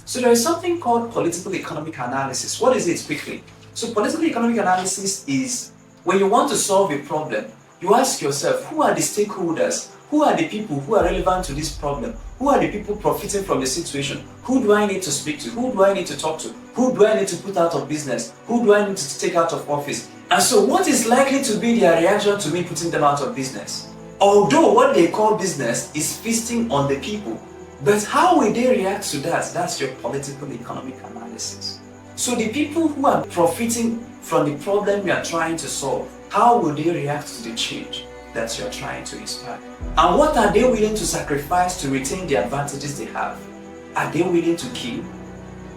So there is something called political economic analysis. What is it quickly? So political economic analysis is when you want to solve a problem, you ask yourself, who are the stakeholders? Who are the people who are relevant to this problem? Who are the people profiting from the situation? Who do I need to speak to? Who do I need to talk to? Who do I need to put out of business? Who do I need to take out of office? And so what is likely to be their reaction to me putting them out of business? Although what they call business is feasting on the people, but how will they react to that? That's your political economic analysis. So the people who are profiting from the problem you are trying to solve, how will they react to the change that you are trying to inspire? And what are they willing to sacrifice to retain the advantages they have? Are they willing to kill?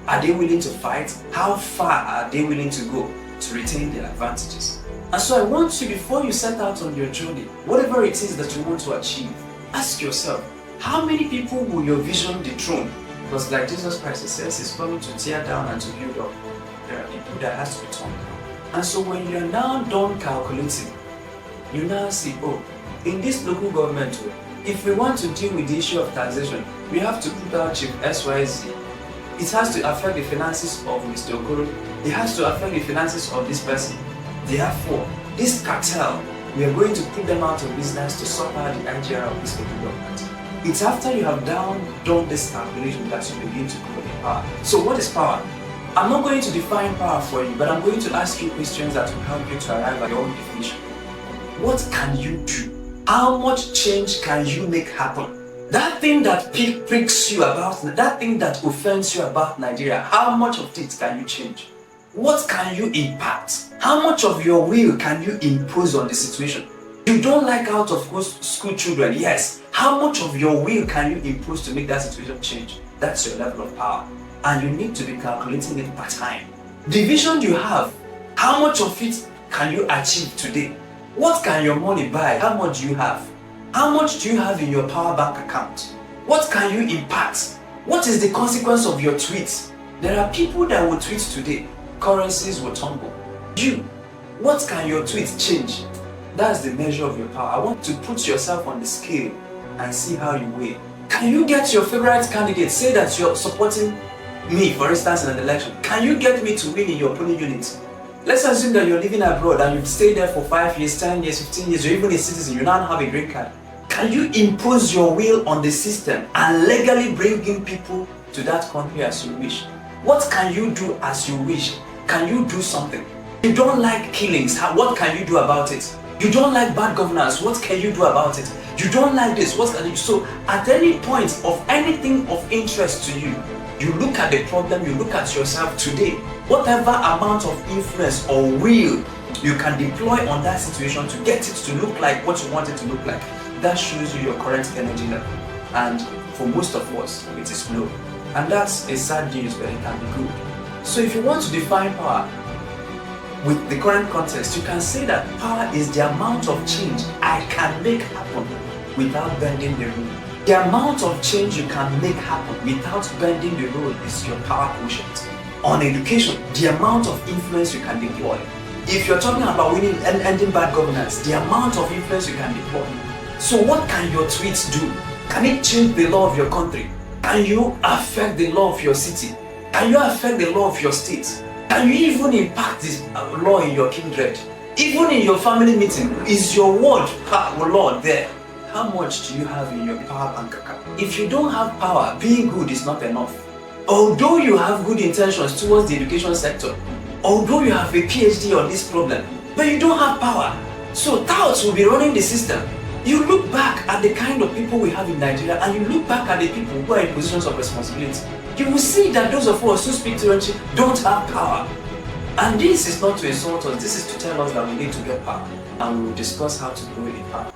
Are they willing to fight? How far are they willing to go to retain their advantages? And so I want you, before you set out on your journey, whatever it is that you want to achieve, ask yourself, how many people will your vision dethrone? Because like Jesus Christ says, He's coming to tear down and to build up. There are people that has to be torn down. And so when you're now done calculating, you now see, oh, in this local government, if we want to deal with the issue of taxation, we have to put out Chief XYZ. It has to affect the finances of Mr. Okoro. It has to affect the finances of this person. Therefore, this cartel, we are going to put them out of business to sort out the IGR of this local government. It's after you have done this calculation that you begin to call it power. So what is power? I'm not going to define power for you, but I'm going to ask you questions that will help you to arrive at your own definition. What can you do? How much change can you make happen? That thing that pricks you about, that thing that offends you about Nigeria, how much of it can you change? What can you impact? How much of your will can you impose on the situation? You don't like out of school children, yes. How much of your will can you impose to make that situation change? That's your level of power. And you need to be calculating it per time. The vision you have, how much of it can you achieve today? What can your money buy? How much do you have? How much do you have in your power bank account? What can you impact? What is the consequence of your tweets? There are people that will tweet today, currencies will tumble. You, what can your tweet change? That's the measure of your power. I want to put yourself on the scale and see how you weigh. Can you get your favorite candidate, say that you're supporting me, for instance, in an election? Can you get me to win in your polling unit? Let's assume that you're living abroad and you've stayed there for 5 years, 10 years, 15 years, you're even a citizen, you now have a green card. Can you impose your will on the system and legally bring in people to that country as you wish? What can you do as you wish? Can you do something? You don't like killings, what can you do about it? You don't like bad governance, what can you do about it? You don't like this, what can you do? So at any point of anything of interest to you, you look at the problem, you look at yourself today, whatever amount of influence or will you can deploy on that situation to get it to look like what you want it to look like, that shows you your current energy level. And for most of us, it is low. And that's a sad news, but it can be good. So if you want to define power with the current context, you can say that power is the amount of change I can make happen without bending the rule. The amount of change you can make happen without bending the rule is your power quotient. On education, the amount of influence you can deploy. If you're talking about winning and ending bad governance, the amount of influence you can deploy. So what can your tweets do? Can it change the law of your country? Can you affect the law of your city? Can you affect the law of your state? Can you even impact this law in your kindred? Even in your family meeting, is your word law there? How much do you have in your power bank account? If you don't have power, being good is not enough. Although you have good intentions towards the education sector, although you have a PhD on this problem, but you don't have power, so touts will be running the system. You look back at the kind of people we have in Nigeria and you look back at the people who are in positions of responsibility, you will see that those of us who speak to each other don't have power. And this is not to insult us, this is to tell us that we need to get power, and we will discuss how to grow in power.